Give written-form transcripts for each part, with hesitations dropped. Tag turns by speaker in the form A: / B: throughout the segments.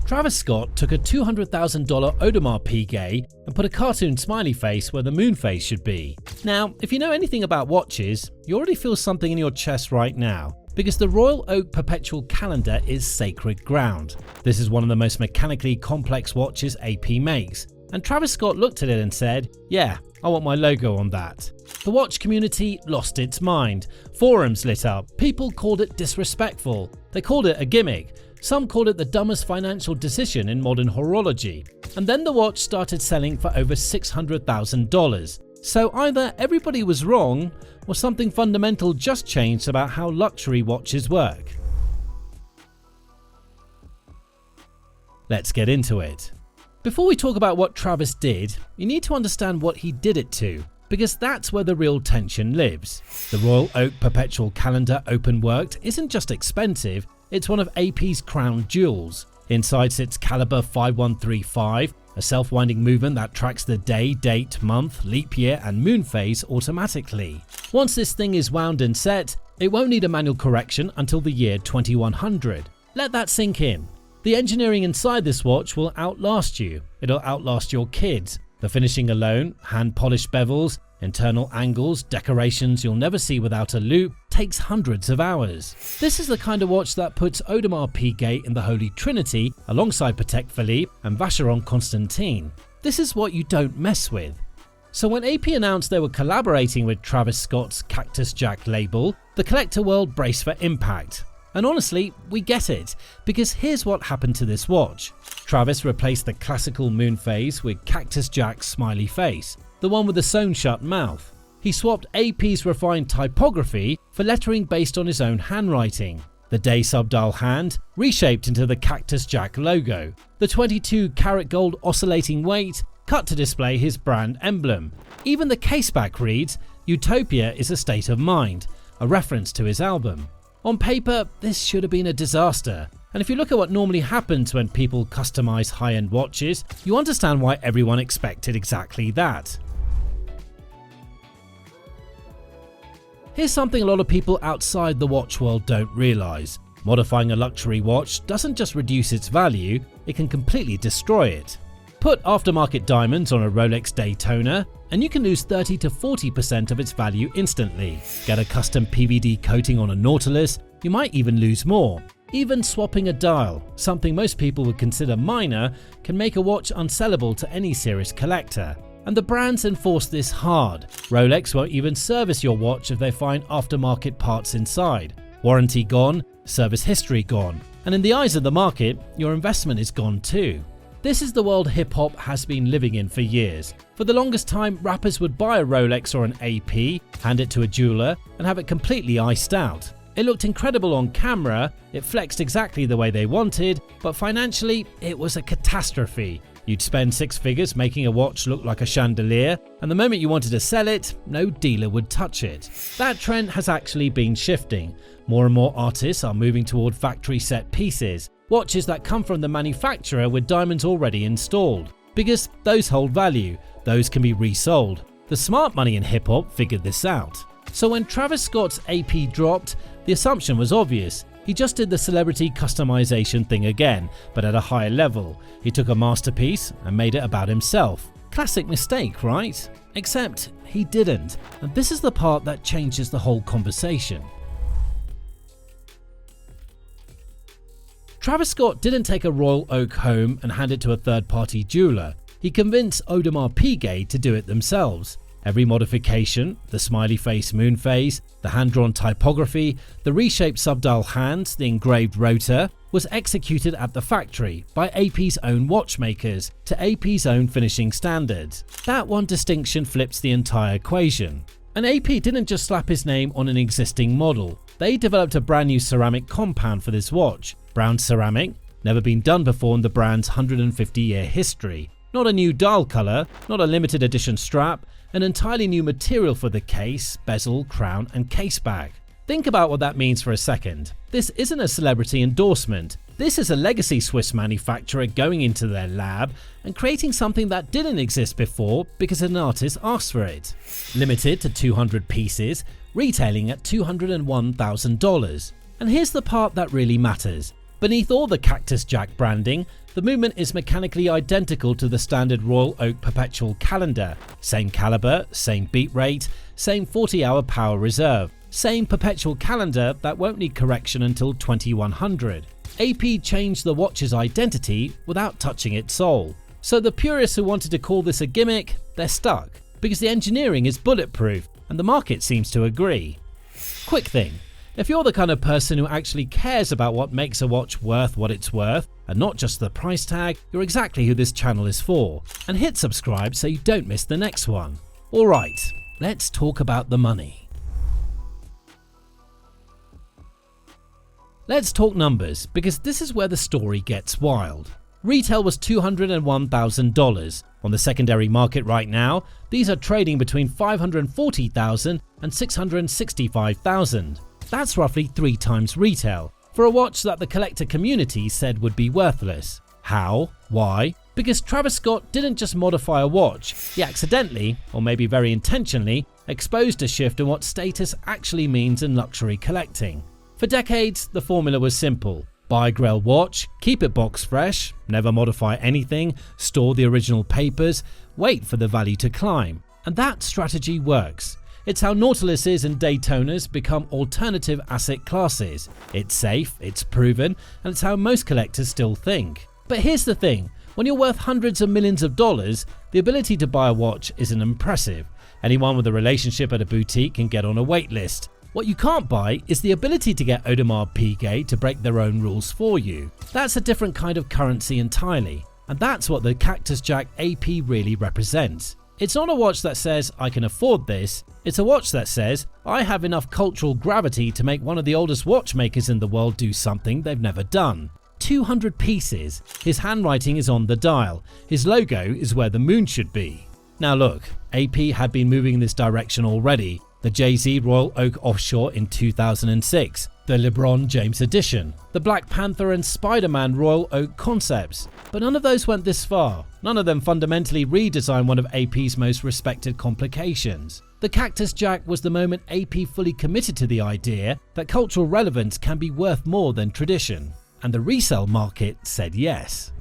A: Travis Scott took a $200,000 Audemars Piguet and put a cartoon smiley face where the moon face should be. Now, if you know anything about watches, you already feel something in your chest right now, because the Royal Oak Perpetual Calendar is sacred ground. This is one of the most mechanically complex watches AP makes, and Travis Scott looked at it and said, "Yeah, I want my logo on that." The watch community lost its mind. Forums lit up. People called it disrespectful. They called it a gimmick. Some called it the dumbest financial decision in modern horology. And then the watch started selling for over $600,000. So either everybody was wrong, or something fundamental just changed about how luxury watches work. Let's get into it. Before we talk about what Travis did, you need to understand what he did it to, because that's where the real tension lives. The Royal Oak Perpetual Calendar open-worked isn't just expensive, it's one of AP's crown jewels. Inside sits Caliber 5135, a self-winding movement that tracks the day, date, month, leap year and moon phase automatically. Once this thing is wound and set, it won't need a manual correction until the year 2100. Let that sink in. The engineering inside this watch will outlast you. It'll outlast your kids. The finishing alone, hand-polished bevels, internal angles, decorations you'll never see without a loupe, takes hundreds of hours. This is the kind of watch that puts Audemars Piguet in the Holy Trinity alongside Patek Philippe and Vacheron Constantin. This is what you don't mess with. So when AP announced they were collaborating with Travis Scott's Cactus Jack label, the collector world braced for impact. And honestly, we get it, because here's what happened to this watch. Travis replaced the classical moon phase with Cactus Jack's smiley face, the one with the sewn shut mouth. He swapped AP's refined typography for lettering based on his own handwriting. The day subdial hand reshaped into the Cactus Jack logo. The 22-karat gold oscillating weight cut to display his brand emblem. Even the caseback reads, "Utopia is a state of mind," a reference to his album. On paper, this should have been a disaster. And if you look at what normally happens when people customize high-end watches, you understand why everyone expected exactly that. Here's something a lot of people outside the watch world don't realize. Modifying a luxury watch doesn't just reduce its value, it can completely destroy it. Put aftermarket diamonds on a Rolex Daytona, and you can lose 30 to 40% of its value instantly. Get a custom PVD coating on a Nautilus, you might even lose more. Even swapping a dial, something most people would consider minor, can make a watch unsellable to any serious collector. And the brands enforce this hard. Rolex won't even service your watch if they find aftermarket parts inside. Warranty gone, service history gone. And in the eyes of the market, your investment is gone too. This is the world hip-hop has been living in for years. For the longest time, rappers would buy a Rolex or an AP, hand it to a jeweler, and have it completely iced out. It looked incredible on camera, it flexed exactly the way they wanted, but financially, it was a catastrophe. You'd spend six figures making a watch look like a chandelier, and the moment you wanted to sell it, no dealer would touch it. That trend has actually been shifting. More and more artists are moving toward factory-set pieces, watches that come from the manufacturer with diamonds already installed, because those hold value, those can be resold. The smart money in hip-hop figured this out. So when Travis Scott's AP dropped, the assumption was obvious. He just did the celebrity customization thing again, but at a higher level. He took a masterpiece and made it about himself. Classic mistake, right? Except he didn't, and this is the part that changes the whole conversation. Travis Scott didn't take a Royal Oak home and hand it to a third-party jeweler. He convinced Audemars Piguet to do it themselves. Every modification, the smiley face moon phase, the hand-drawn typography, the reshaped subdial hands, the engraved rotor, was executed at the factory by AP's own watchmakers to AP's own finishing standards. That one distinction flips the entire equation. And AP didn't just slap his name on an existing model. They developed a brand new ceramic compound for this watch. Brown ceramic, never been done before in the brand's 150-year history. Not a new dial color, not a limited edition strap, an entirely new material for the case, bezel, crown and caseback. Think about what that means for a second. This isn't a celebrity endorsement. This is a legacy Swiss manufacturer going into their lab and creating something that didn't exist before because an artist asked for it. Limited to 200 pieces, retailing at $201,000. And here's the part that really matters. Beneath all the Cactus Jack branding, the movement is mechanically identical to the standard Royal Oak Perpetual Calendar. Same caliber, same beat rate, same 40-hour power reserve, same perpetual calendar that won't need correction until 2100. AP changed the watch's identity without touching its soul. So the purists who wanted to call this a gimmick, they're stuck, because the engineering is bulletproof and the market seems to agree. Quick thing, if you're the kind of person who actually cares about what makes a watch worth what it's worth, and not just the price tag, you're exactly who this channel is for. And hit subscribe so you don't miss the next one. Alright, let's talk about the money. Let's talk numbers, because this is where the story gets wild. Retail was $201,000. On the secondary market right now, these are trading between $540,000 and $665,000. That's roughly 3 times retail, for a watch that the collector community said would be worthless. How? Why? Because Travis Scott didn't just modify a watch, he accidentally, or maybe very intentionally, exposed a shift in what status actually means in luxury collecting. For decades, the formula was simple. Buy a Grail watch, keep it box fresh, never modify anything, store the original papers, wait for the value to climb. And that strategy works. It's how Nautiluses and Daytonas become alternative asset classes. It's safe, it's proven, and it's how most collectors still think. But here's the thing, when you're worth hundreds of millions of dollars, the ability to buy a watch isn't impressive. Anyone with a relationship at a boutique can get on a wait list. What you can't buy is the ability to get Audemars Piguet to break their own rules for you. That's a different kind of currency entirely, and that's what the Cactus Jack AP really represents. It's not a watch that says, I can afford this, it's a watch that says, I have enough cultural gravity to make one of the oldest watchmakers in the world do something they've never done. 200 pieces, his handwriting is on the dial, his logo is where the moon should be. Now look, AP had been moving in this direction already. The Jay-Z Royal Oak Offshore in 2006, the LeBron James edition, the Black Panther and Spider-Man Royal Oak concepts. But none of those went this far. None of them fundamentally redesigned one of AP's most respected complications. The Cactus Jack was the moment AP fully committed to the idea that cultural relevance can be worth more than tradition. And the resale market said yes.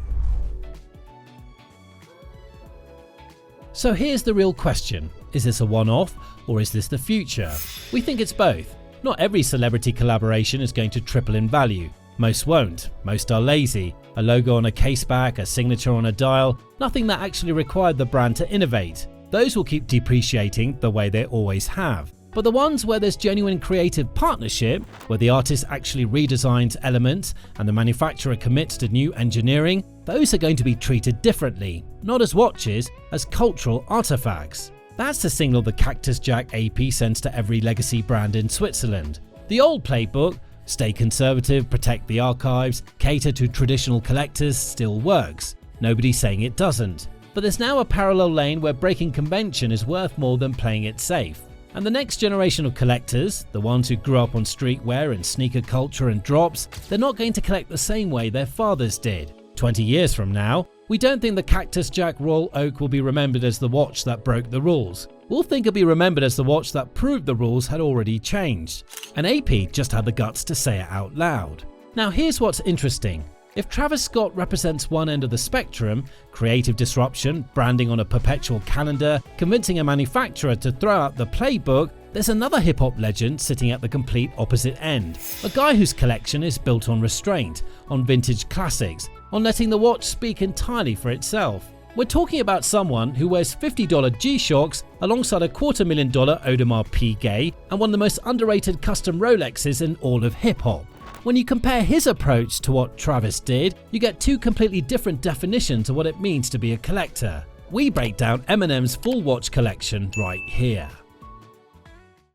A: So here's the real question. Is this a one-off, or is this the future? We think it's both. Not every celebrity collaboration is going to triple in value. Most won't. Most are lazy. A logo on a caseback, a signature on a dial, nothing that actually required the brand to innovate. Those will keep depreciating the way they always have. But the ones where there's genuine creative partnership, where the artist actually redesigns elements and the manufacturer commits to new engineering, those are going to be treated differently, not as watches, as cultural artifacts. That's the signal the Cactus Jack AP sends to every legacy brand in Switzerland. The old playbook, stay conservative, protect the archives, cater to traditional collectors, still works. Nobody's saying it doesn't. But there's now a parallel lane where breaking convention is worth more than playing it safe. And the next generation of collectors, the ones who grew up on streetwear and sneaker culture and drops, they're not going to collect the same way their fathers did. 20 years from now, we don't think the Cactus Jack Royal Oak will be remembered as the watch that broke the rules. We'll think it'll be remembered as the watch that proved the rules had already changed. And AP just had the guts to say it out loud. Now here's what's interesting. If Travis Scott represents one end of the spectrum, creative disruption, branding on a perpetual calendar, convincing a manufacturer to throw out the playbook, there's another hip-hop legend sitting at the complete opposite end. A guy whose collection is built on restraint, on vintage classics, on letting the watch speak entirely for itself. We're talking about someone who wears $50 G-Shocks alongside a $250,000 Audemars Piguet and one of the most underrated custom Rolexes in all of hip-hop. When you compare his approach to what Travis did, you get 2 completely different definitions of what it means to be a collector. We break down Eminem's full watch collection right here.